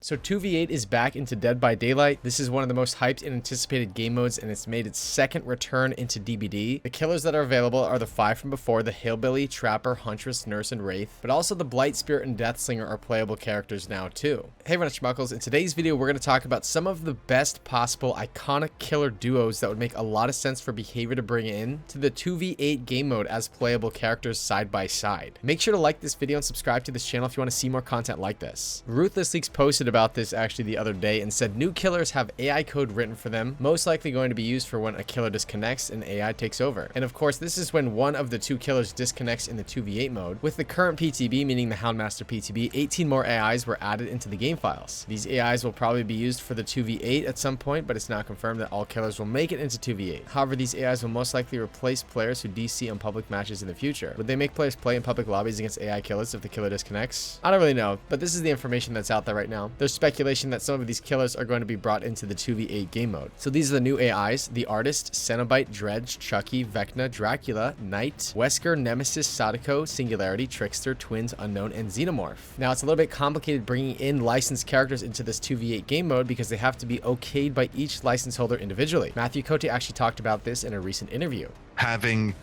So 2v8 is back into Dead by Daylight. This is one of the most hyped and anticipated game modes, and it's made its second return into DBD. The killers that are available are the 5 from before, the Hillbilly, Trapper, Huntress, Nurse, and Wraith, but also the Blight, Spirit, and Deathslinger are playable characters now too. Hey everyone, it's Schmuckles. In today's video, we're going to talk about some of the best possible iconic killer duos that would make a lot of sense for behavior to bring in to the 2v8 game mode as playable characters side by side. Make sure to like this video and subscribe to this channel if you want to see more content like this. Ruthless Leaks posted about this actually the other day and said new killers have AI code written for them, most likely going to be used for when a killer disconnects and AI takes over. And of course, this is when one of the two killers disconnects in the 2v8 mode. With the current PTB, meaning the Houndmaster PTB, 18 more AIs were added into the game files. These AIs will probably be used for the 2v8 at some point, but it's not confirmed that all killers will make it into 2v8. However, these AIs will most likely replace players who DC on public matches in the future. Would they make players play in public lobbies against AI killers if the killer disconnects? I don't really know, but this is the information that's out there right now. There's speculation that some of these killers are going to be brought into the 2v8 game mode. So these are the new AIs: the Artist, Cenobite, Dredge, Chucky, Vecna, Dracula, Knight, Wesker, Nemesis, Sadako, Singularity, Trickster, Twins, Unknown, and Xenomorph. Now it's a little bit complicated bringing in licensed characters into this 2v8 game mode because they have to be okayed by each license holder individually. Matthew Cote actually talked about this in a recent interview. Having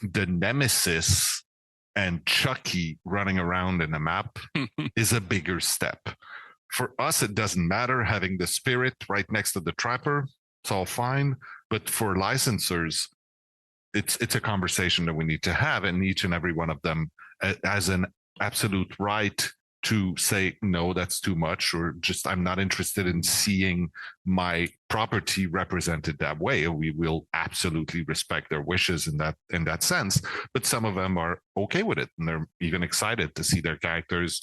the Nemesis and Chucky running around in the map is a bigger step. For us, it doesn't matter having the Spirit right next to the Trapper. It's all fine. But for licensors, it's a conversation that we need to have, and each and every one of them has an absolute right to say, no, that's too much, or just I'm not interested in seeing my property represented that way. We will absolutely respect their wishes in that sense. But some of them are okay with it, and they're even excited to see their characters,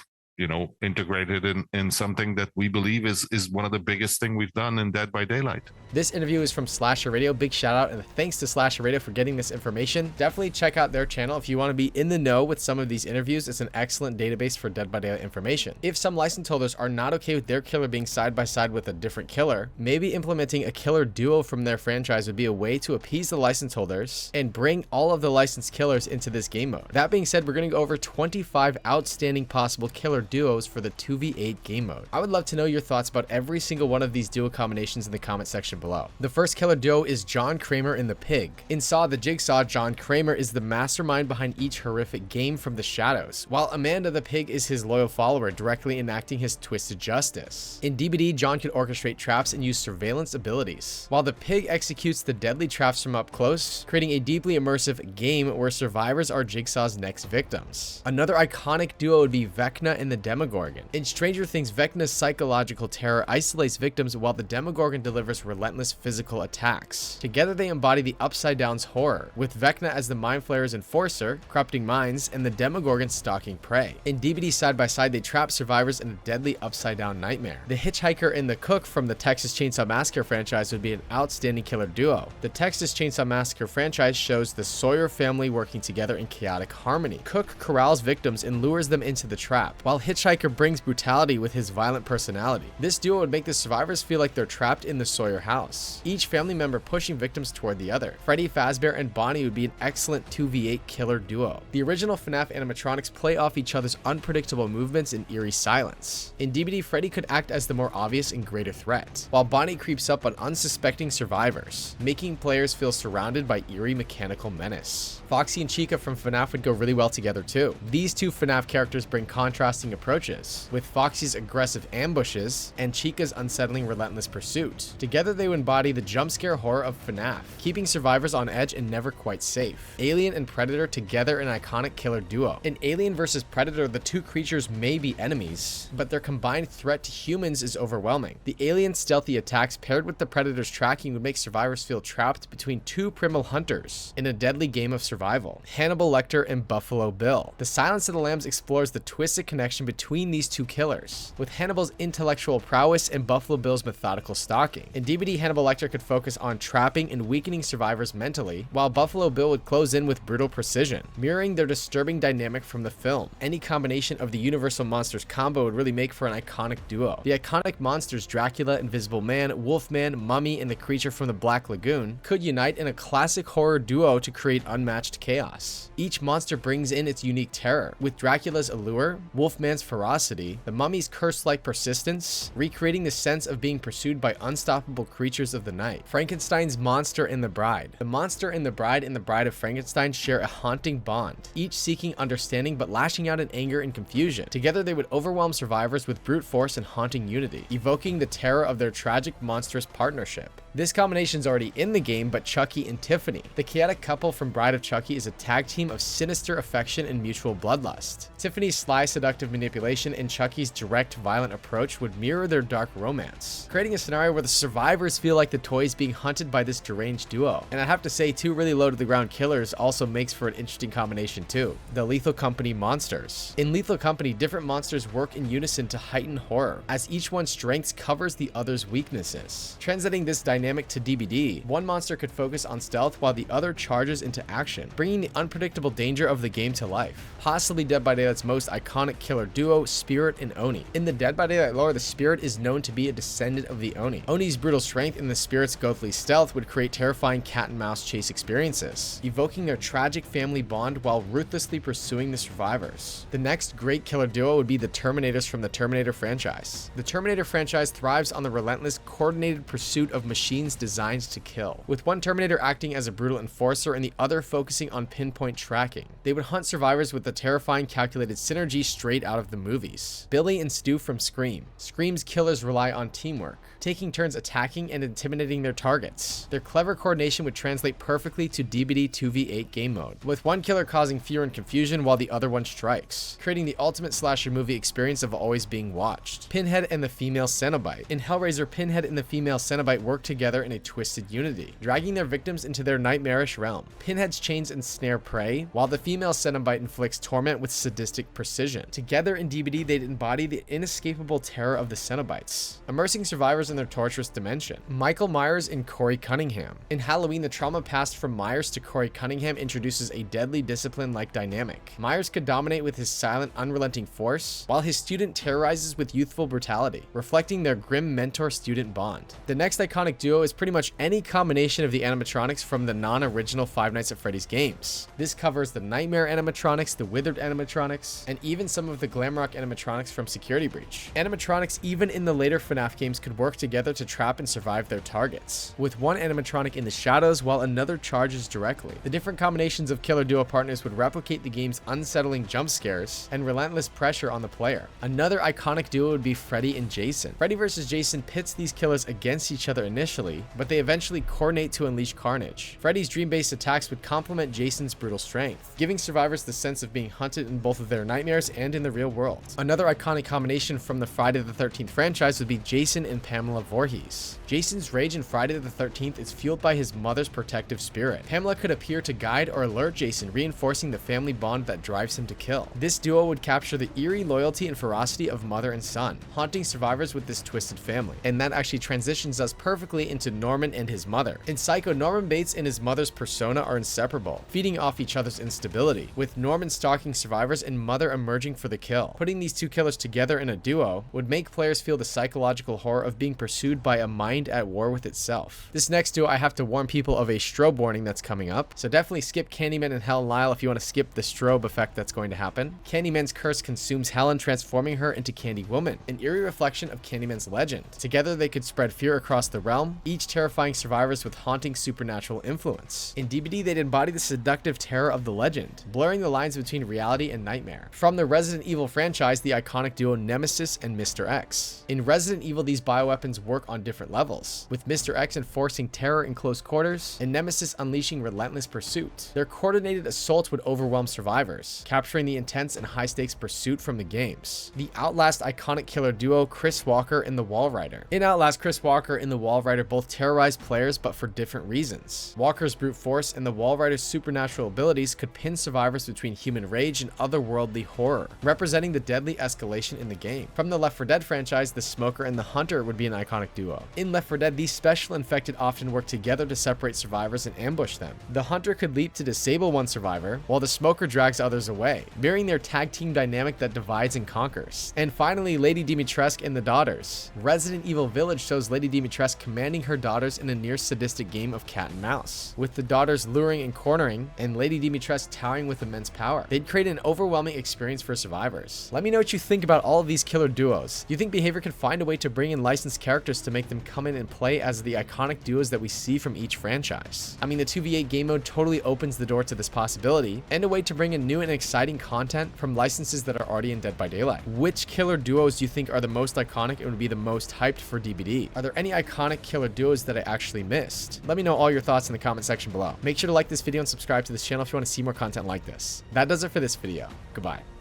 integrated in something that we believe is one of the biggest thing we've done in Dead by Daylight. This interview is from Slasher Radio. Big shout out and thanks to Slasher Radio for getting this information. Definitely check out their channel if you want to be in the know with some of these interviews. It's an excellent database for Dead by Daylight information. If some license holders are not okay with their killer being side by side with a different killer, maybe implementing a killer duo from their franchise would be a way to appease the license holders and bring all of the licensed killers into this game mode. That being said, we're going to go over 25 outstanding possible killer duos for the 2v8 game mode. I would love to know your thoughts about every single one of these duo combinations in the comment section below. The first killer duo is John Kramer and the Pig. In Saw the Jigsaw, John Kramer is the mastermind behind each horrific game from the shadows, while Amanda the Pig is his loyal follower, directly enacting his twisted justice. In DBD, John can orchestrate traps and use surveillance abilities, while the Pig executes the deadly traps from up close, creating a deeply immersive game where survivors are Jigsaw's next victims. Another iconic duo would be Vecna and the Demogorgon. In Stranger Things, Vecna's psychological terror isolates victims while the Demogorgon delivers relentless physical attacks. Together they embody the Upside Down's horror, with Vecna as the Mind Flayer's enforcer, corrupting minds, and the Demogorgon stalking prey. In DBD side by side, they trap survivors in a deadly Upside Down nightmare. The Hitchhiker and the Cook from the Texas Chainsaw Massacre franchise would be an outstanding killer duo. The Texas Chainsaw Massacre franchise shows the Sawyer family working together in chaotic harmony. Cook corrals victims and lures them into the trap, while Hitchhiker brings brutality with his violent personality. This duo would make the survivors feel like they're trapped in the Sawyer house, each family member pushing victims toward the other. Freddy Fazbear and Bonnie would be an excellent 2v8 killer duo. The original FNAF animatronics play off each other's unpredictable movements and eerie silence. In DBD, Freddy could act as the more obvious and greater threat, while Bonnie creeps up on unsuspecting survivors, making players feel surrounded by eerie mechanical menace. Foxy and Chica from FNAF would go really well together too. These two FNAF characters bring contrasting approaches, with Foxy's aggressive ambushes and Chica's unsettling relentless pursuit. Together they would embody the jump scare horror of FNAF, keeping survivors on edge and never quite safe. Alien and Predator together an iconic killer duo. In Alien vs Predator, the two creatures may be enemies, but their combined threat to humans is overwhelming. The Alien's stealthy attacks paired with the Predator's tracking would make survivors feel trapped between two primal hunters in a deadly game of survival. Hannibal Lecter and Buffalo Bill. The Silence of the Lambs explores the twisted connection between these two killers, with Hannibal's intellectual prowess and Buffalo Bill's methodical stalking. In DBD, Hannibal Lecter could focus on trapping and weakening survivors mentally, while Buffalo Bill would close in with brutal precision, mirroring their disturbing dynamic from the film. Any combination of the Universal Monsters combo would really make for an iconic duo. The iconic monsters Dracula, Invisible Man, Wolfman, Mummy, and the creature from the Black Lagoon could unite in a classic horror duo to create unmatched chaos. Each monster brings in its unique terror, with Dracula's allure, Wolfman's Candyman's ferocity, the Mummy's curse-like persistence, recreating the sense of being pursued by unstoppable creatures of the night. Frankenstein's monster and the bride. The monster and the bride of Frankenstein share a haunting bond, each seeking understanding but lashing out in anger and confusion. Together they would overwhelm survivors with brute force and haunting unity, evoking the terror of their tragic, monstrous partnership. This combination's already in the game, but Chucky and Tiffany, the chaotic couple from Bride of Chucky, is a tag team of sinister affection and mutual bloodlust. Tiffany's sly, seductive manipulation and Chucky's direct, violent approach would mirror their dark romance, creating a scenario where the survivors feel like the toys being hunted by this deranged duo. And I have to say, two really low-to-the-ground killers also makes for an interesting combination too. The Lethal Company monsters. In Lethal Company, different monsters work in unison to heighten horror, as each one's strengths covers the other's weaknesses. Translating this dynamic to DBD, one monster could focus on stealth while the other charges into action, bringing the unpredictable danger of the game to life. Possibly Dead by Daylight's most iconic killer duo, Spirit and Oni. In the Dead by Daylight lore, the Spirit is known to be a descendant of the Oni. Oni's brutal strength and the Spirit's ghostly stealth would create terrifying cat and mouse chase experiences, evoking their tragic family bond while ruthlessly pursuing the survivors. The next great killer duo would be the Terminators from the Terminator franchise. The Terminator franchise thrives on the relentless, coordinated pursuit of machines designed to kill, with one Terminator acting as a brutal enforcer and the other focusing on pinpoint tracking. They would hunt survivors with the terrifying calculated synergy straight out of the movies. Billy and Stu from Scream. Scream's killers rely on teamwork, taking turns attacking and intimidating their targets. Their clever coordination would translate perfectly to DBD 2v8 game mode, with one killer causing fear and confusion while the other one strikes, creating the ultimate slasher movie experience of always being watched. Pinhead and the female Cenobite. In Hellraiser, Pinhead and the female Cenobite work together in a twisted unity, dragging their victims into their nightmarish realm. Pinhead's chains ensnare prey, while the female Cenobite inflicts torment with sadistic precision. Together in DBD, they'd embody the inescapable terror of the Cenobites, immersing survivors in their torturous dimension. Michael Myers and Corey Cunningham. In Halloween, the trauma passed from Myers to Corey Cunningham introduces a deadly discipline-like dynamic. Myers could dominate with his silent, unrelenting force, while his student terrorizes with youthful brutality, reflecting their grim mentor-student bond. The next iconic duo is pretty much any combination of the animatronics from the non-original Five Nights at Freddy's games. This covers the Nightmare animatronics, the Withered animatronics, and even some of the Glamrock animatronics from Security Breach. Animatronics, even in the later FNAF games, could work together to trap and survive their targets, with one animatronic in the shadows while another charges directly. The different combinations of killer duo partners would replicate the game's unsettling jump scares and relentless pressure on the player. Another iconic duo would be Freddy and Jason. Freddy vs. Jason pits these killers against each other initially, but they eventually coordinate to unleash carnage. Freddy's dream-based attacks would complement Jason's brutal strength, giving survivors the sense of being hunted in both of their nightmares and in the real world. Another iconic combination from the Friday the 13th franchise would be Jason and Pamela Voorhees. Jason's rage in Friday the 13th is fueled by his mother's protective spirit. Pamela could appear to guide or alert Jason, reinforcing the family bond that drives him to kill. This duo would capture the eerie loyalty and ferocity of mother and son, haunting survivors with this twisted family. And that actually transitions us perfectly into Norman and his mother. In Psycho, Norman Bates and his mother's persona are inseparable, feeding off each other's instability, with Norman stalking survivors and mother emerging for the kill. Putting these two killers together in a duo would make players feel the psychological horror of being pursued by a mind at war with itself. This next duo, I have to warn people of a strobe warning that's coming up, so definitely skip Candyman and Helen Lyle if you want to skip the strobe effect that's going to happen. Candyman's curse consumes Helen, transforming her into Candy Woman, an eerie reflection of Candyman's legend. Together they could spread fear across the realm, each terrifying survivors with haunting supernatural influence. In DBD, they'd embody the seductive terror of the legend, blurring the lines between reality and nightmare. From the Resident Evil franchise, the iconic duo Nemesis and Mr. X. In Resident Evil, these bioweapons work on different levels, with Mr. X enforcing terror in close quarters and Nemesis unleashing relentless pursuit. Their coordinated assaults would overwhelm survivors, capturing the intense and high-stakes pursuit from the games. The Outlast iconic killer duo Chris Walker and the Wall Rider. In Outlast, Chris Walker and the Wall Rider both terrorize players, but for different reasons. Walker's brute force and the Wall Rider's supernatural abilities could pin survivors between human rage and otherworldly horror, representing the deadly escalation in the game. From the Left 4 Dead franchise, the Smoker and the Hunter would be an iconic duo. In Left 4 Dead, these special infected often work together to separate survivors and ambush them. The Hunter could leap to disable one survivor, while the Smoker drags others away, mirroring their tag team dynamic that divides and conquers. And finally, Lady Dimitrescu and the Daughters. Resident Evil Village shows Lady Dimitrescu commanding finding her daughters in a near sadistic game of cat and mouse, with the daughters luring and cornering, and Lady Dimitrescu towering with immense power. They'd create an overwhelming experience for survivors. Let me know what you think about all of these killer duos. Do you think Behavior could find a way to bring in licensed characters to make them come in and play as the iconic duos that we see from each franchise? I mean, the 2v8 game mode totally opens the door to this possibility, and a way to bring in new and exciting content from licenses that are already in Dead by Daylight. Which killer duos do you think are the most iconic and would be the most hyped for DBD? Are there any iconic killer duos that I actually missed? Let me know all your thoughts in the comment section below. Make sure to like this video and subscribe to this channel if you want to see more content like this. That does it for this video. Goodbye.